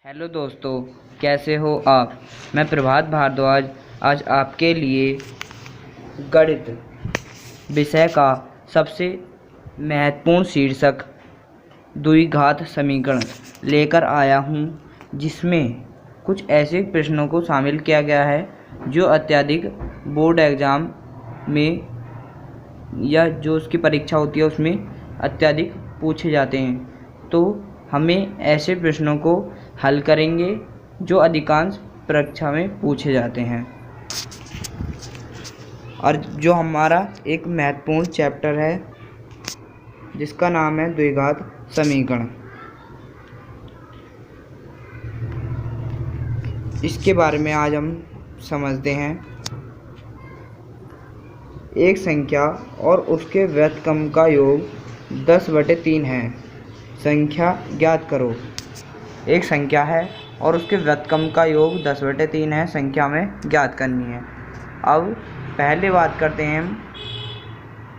Hello दोस्तों, कैसे हो आप। मैं प्रभात भारद्वाज आज आपके लिए गणित विषय का सबसे महत्वपूर्ण शीर्षक द्विघात समीकरण लेकर आया हूँ, जिसमें कुछ ऐसे प्रश्नों को शामिल किया गया है जो अत्यधिक बोर्ड एग्ज़ाम में या जो उसकी परीक्षा होती है उसमें अत्यधिक पूछे जाते हैं। तो हमें ऐसे प्रश्नों को हल करेंगे जो अधिकांश परीक्षा में पूछे जाते हैं। और जो हमारा एक महत्वपूर्ण चैप्टर है जिसका नाम है द्विघात समीकरण, इसके बारे में आज हम समझते हैं। एक संख्या और उसके व्युत्क्रम का योग 10/3 है। संख्या ज्ञात करो। एक संख्या है और उसके व्युत्क्रम का योग 10/3 है, संख्या में ज्ञात करनी है। अब पहले बात करते हैं हम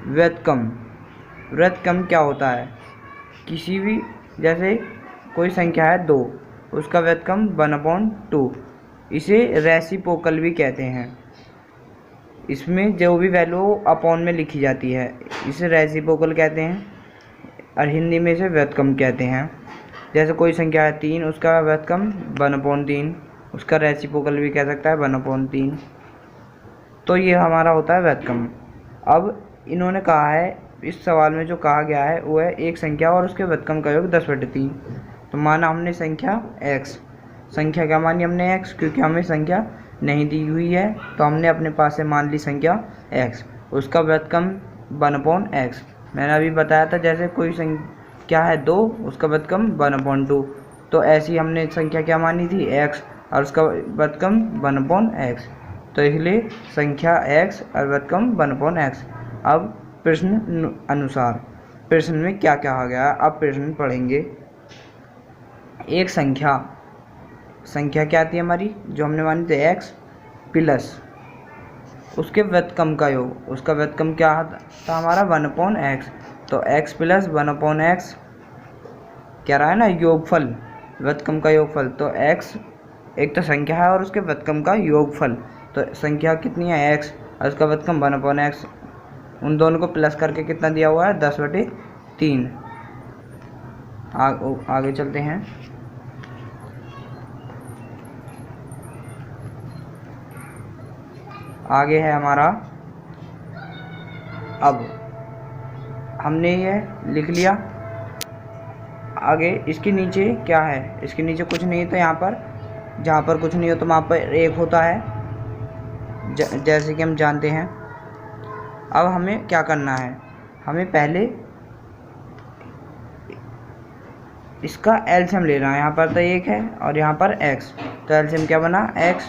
व्युत्क्रम। व्युत्क्रम क्या होता है? किसी भी, जैसे कोई संख्या है 2, उसका व्युत्क्रम 1/2, इसे रेसिप्रोकल भी कहते हैं। इसमें जो भी वैल्यू अपॉन में लिखी जाती है इसे रेसिप्रोकल कहते हैं और हिंदी में इसे व्युत्क्रम कहते हैं। जैसे कोई संख्या है 3, उसका व्युत्क्रम 1/3, उसका रेसिप्रोकल भी कह सकता है 1/3। तो ये हमारा होता है व्युत्क्रम। अब इन्होंने कहा है, इस सवाल में जो कहा गया है वो है एक संख्या और उसके व्युत्क्रम का योग 10/3। तो माना हमने संख्या x। संख्या क्या मानी हमने? x, क्योंकि हमें संख्या नहीं दी हुई है तो हमने अपने पास से मान ली संख्या x। उसका व्युत्क्रम 1/x। मैंने अभी बताया था, जैसे कोई संख्या है 2, उसका व्युत्क्रम 1/2। तो ऐसी हमने संख्या क्या मानी थी? x, और उसका व्युत्क्रम 1/x। तो इसलिए संख्या x और व्युत्क्रम 1/x। अब प्रश्न अनुसार प्रश्न में क्या कहा गया है, अब प्रश्न पढ़ेंगे। एक संख्या क्या आती है हमारी, जो हमने मानी थी x प्लस उसके व्युत्क्रम का योग। उसका व्युत्क्रम क्या था हमारा? 1/x। तो x प्लस 1/x क्या रहा है ना, योगफल, व्युत्क्रम का योगफल। तो x एक तो संख्या है और उसके व्युत्क्रम का योगफल। तो संख्या कितनी है? x और उसका व्युत्क्रम 1/x। उन दोनों को प्लस करके कितना दिया हुआ है? 10/3। आगे चलते हैं। आगे है हमारा, अब हमने ये लिख लिया। आगे इसके नीचे क्या है? इसके नीचे कुछ नहीं, तो यहाँ पर जहाँ पर कुछ नहीं हो तो वहाँ पर 1 होता है, जैसे कि हम जानते हैं। अब हमें क्या करना है? हमें पहले इसका एलसीएम लेना है। यहाँ पर तो 1 है और यहाँ पर x, तो एलसीएम क्या बना? x।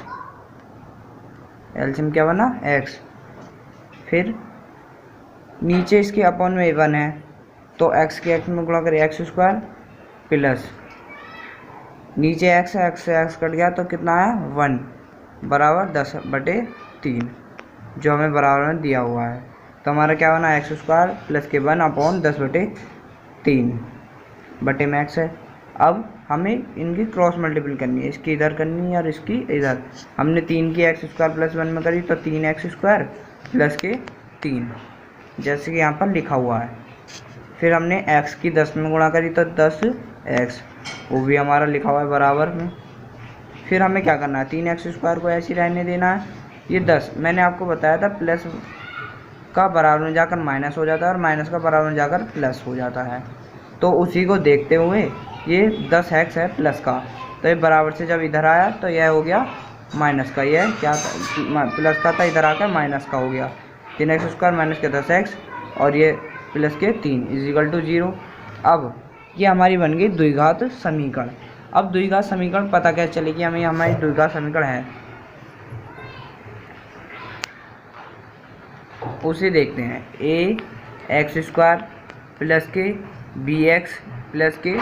एलसीएम क्या बना? x। फिर नीचे इसके अपॉन में 1 है, तो x के x में गुणा करें x² प्लस नीचे x है, x से x कट गया तो कितना आया? 1 बराबर 10/3, जो हमें बराबर में दिया हुआ है। तो हमारा क्या बना? x² प्लस के 1/10/3 बटे में x है। अब हमें इनकी क्रॉस मल्टीपल करनी है, इसकी इधर करनी है और इसकी इधर। हमने 3 की x² प्लस 1 में करी तो 3x² प्लस के 3, जैसे कि यहाँ पर लिखा हुआ है। फिर हमने x की 10 में गुणा करी तो 10x, वो भी हमारा लिखा हुआ है बराबर में। फिर हमें क्या करना है? 3x² को ऐसे ही रहने देना है। ये 10 मैंने आपको बताया था, प्लस का बराबर में जाकर माइनस हो जाता है और माइनस का बराबर में जाकर प्लस हो जाता है। तो उसी को देखते हुए ये 10x है प्लस का, तो ये बराबर से जब इधर आया तो यह हो गया माइनस का। यह क्या था? प्लस का था, इधर आकर माइनस का हो गया। 3x² माइनस के 10x और ये प्लस के 3 = 0। अब ये हमारी बन गई द्विघात समीकरण। अब द्विघात समीकरण पता कैसे चलेगी हमें हमारी द्विघात समीकरण है, उसे देखते हैं। ax² प्लस के bx प्लस के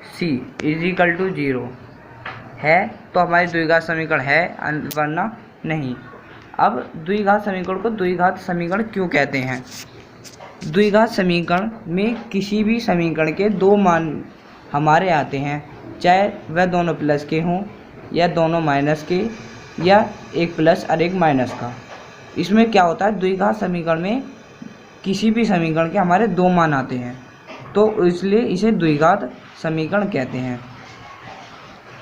c = 0 है, तो हमारी द्विघात समीकरण है, वरना नहीं। अब द्विघात समीकरण को द्विघात समीकरण क्यों कहते हैं? द्विघात समीकरण में किसी भी समीकरण के 2 मान हमारे आते हैं, चाहे वह दोनों प्लस के हों या दोनों माइनस के या एक प्लस और एक माइनस का। इसमें क्या होता है, द्विघात समीकरण में किसी भी समीकरण के हमारे दो मान आते हैं, तो इसलिए इसे द्विघात समीकरण कहते हैं।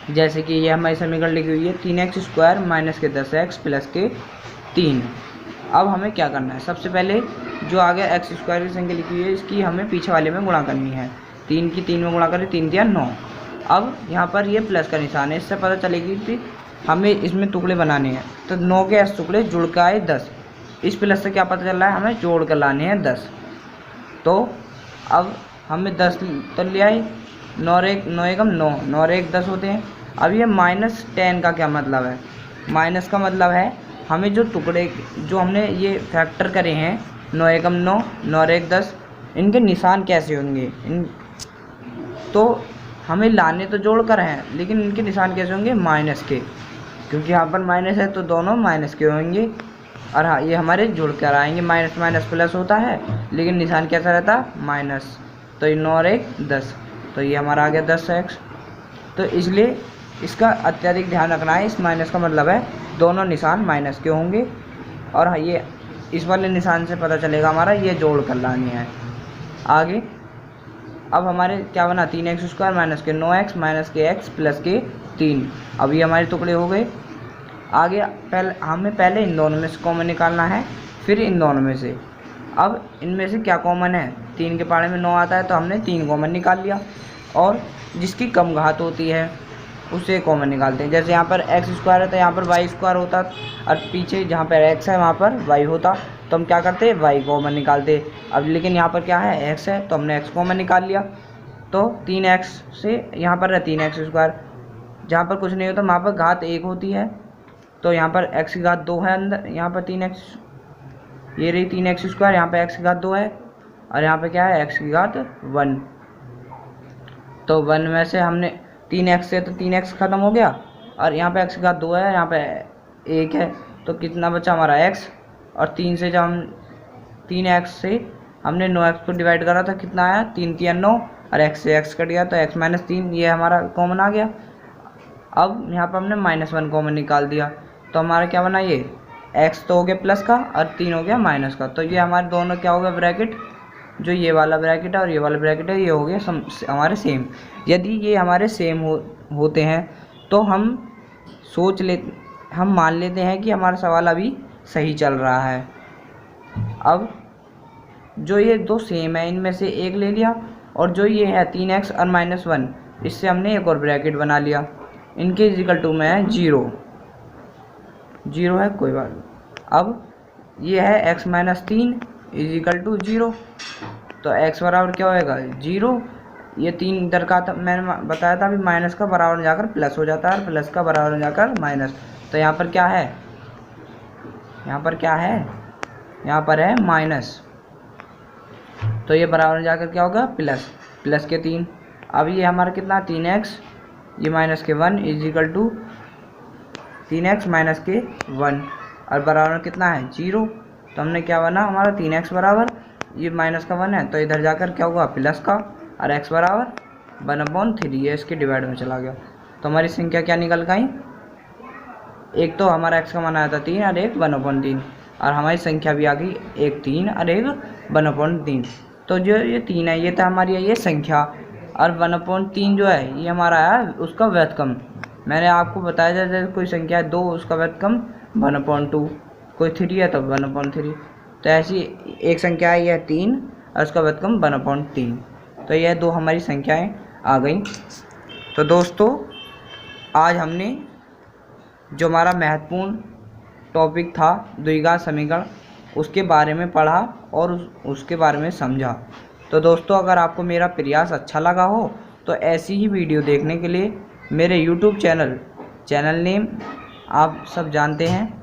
जैसे कि ये हमारी समीकरण लिखी हुई है 3x² माइनस के 10x प्लस के 3। अब हमें क्या करना है, सबसे पहले जो आगे x² की संख्या लिखी हुई है इसकी हमें पीछे वाले में गुणा करनी है। 3 की 3 में गुणा करें, 3 दिया 9। अब यहाँ पर ये प्लस का निशान है, इससे पता चलेगी कि हमें इसमें टुकड़े बनाने हैं। तो 9 के 8 टुकड़े जुड़ के आए 10। इस प्लस से क्या पता चल रहा है, हमें जोड़ कर लाने हैं 10। तो अब हमें 10 तो ले आए, 9 एकम 9, 9 एक 10 होते हैं। अब ये -10 का क्या मतलब है, माइनस का मतलब है हमें जो टुकड़े जो हमने ये फैक्टर करे हैं 9 एकम 9, 9 एक 10, इनके निशान कैसे होंगे, तो हमें लाने तो जोड़ कर हैं लेकिन इनके निशान कैसे होंगे, माइनस के, क्योंकि यहाँ पर माइनस है तो दोनों माइनस के होंगे। और हाँ, ये हमारे जुड़ कर आएंगे, माइनस माइनस प्लस होता है लेकिन निशान कैसा रहता है, माइनस। तो ये 9 एक 10, तो ये हमारा आ गया 10x। तो इसलिए इसका अत्यधिक ध्यान रखना है, इस माइनस का मतलब है दोनों निशान माइनस के होंगे। और हाँ, ये इस वाले निशान से पता चलेगा हमारा ये जोड़ कर लानी है आगे। अब हमारे क्या बना, 3x² माइनस के 9x माइनस के x प्लस के 3। अब ये हमारे टुकड़े हो गए। आगे हमें पहले इन दोनों में से कॉमन निकालना है, फिर इन दोनों में से। अब इनमें से क्या कॉमन है, 3 के पाड़े में 9 आता है तो हमने 3 कॉमन निकाल लिया, और जिसकी कम घात होती है उसे कॉमन निकालते हैं। जैसे यहाँ पर x² है तो यहाँ पर y² होता, और पीछे जहाँ पर x है वहाँ पर y होता, तो हम क्या करते हैं, y कॉमन निकालते। अब लेकिन यहाँ पर क्या है, x है तो हमने x कॉमन निकाल लिया। तो 3x से यहाँ पर है 3x², जहाँ पर कुछ नहीं होता वहाँ पर घात 1 होती है, तो यहाँ पर x की घात 2 है अंदर, यहाँ पर 3x, ये रही 3x², यहाँ पर x की घात 2 है, और यहाँ पर क्या है, x की घात 1। तो 1 में से हमने 3x से तो 3x ख़त्म हो गया, और यहाँ पे x की घात 2 है, यहाँ पे 1 है, तो कितना बचा हमारा x। और 3 से जब हम 3x से हमने 9x को डिवाइड करा तो कितना आया, 3 3 9, और x से x कट गया तो x - 3, ये हमारा कॉमन आ गया। अब यहाँ पर हमने -1 कॉमन निकाल दिया, तो हमारा क्या बना, ये x तो हो गया प्लस का और 3 हो गया माइनस का। तो ये हमारे दोनों क्या हो गया, ब्रैकेट, जो ये वाला ब्रैकेट है और ये वाला ब्रैकेट है, ये हो गया हमारे सेम। यदि ये हमारे सेम होते हैं तो हम मान लेते हैं कि हमारा सवाल अभी सही चल रहा है। अब जो ये दो सेम है इनमें से एक ले लिया, और जो ये है 3x और -1, इससे हमने एक और ब्रैकेट बना लिया। इनके इक्वल टू में है 0 है, कोई बात नहीं। अब ये है x - 3 इक्वल टू 0, तो x बराबर क्या होएगा, 0। ये 3 इधर का था, मैंने बताया था अभी, माइनस का बराबर जाकर प्लस हो जाता है, और प्लस का बराबर जाकर माइनस। तो यहाँ पर क्या है, यहाँ पर क्या है, यहाँ पर है माइनस, तो ये बराबर जाकर क्या होगा, प्लस के 3। अब ये हमारा कितना, 3x, ये माइनस के 1 इक्वल टू 3x माइनस के 1, और बराबर कितना है, 0। तो हमने क्या बना, हमारा 3x बराबर, ये माइनस का 1 है तो इधर जाकर क्या होगा, प्लस का, और x बराबर 1/3, ये इसके डिवाइड में चला गया। तो हमारी संख्या क्या निकल गई, एक तो हमारा x का मान आया था 3 और एक 1/3, और हमारी संख्या भी आ गई एक 3 और एक 1/3। तो जो ये 3 है ये तो हमारी है ये संख्या, और 1/3 जो है ये हमारा है उसका व्युत्क्रम। मैंने आपको बताया जैसे कोई संख्या है 2, उसका व्युत्क्रम 1/2, कोई 3 है तो 1/3। तो ऐसी एक संख्या है यह 3 और उसका व्युत्क्रम 1/3। तो यह दो हमारी संख्याएं आ गई। तो दोस्तों, आज हमने जो हमारा महत्वपूर्ण टॉपिक था द्विघात समीकरण, उसके बारे में पढ़ा और उसके बारे में समझा। तो दोस्तों, अगर आपको मेरा प्रयास अच्छा लगा हो तो ऐसी ही वीडियो देखने के लिए मेरे YouTube चैनल नेम आप सब जानते हैं,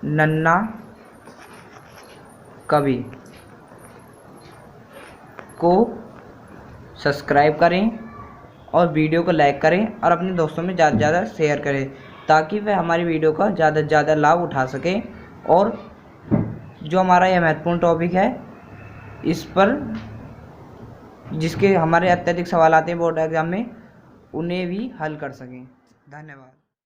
नन्ना कवि, को सब्सक्राइब करें और वीडियो को लाइक करें और अपने दोस्तों में ज़्यादा से ज़्यादा शेयर करें, ताकि वह हमारी वीडियो का ज़्यादा से ज़्यादा लाभ उठा सकें। और जो हमारा यह महत्वपूर्ण टॉपिक है इस पर जिसके हमारे अत्यधिक सवाल आते हैं बोर्ड एग्ज़ाम में, उन्हें भी हल कर सकें। धन्यवाद।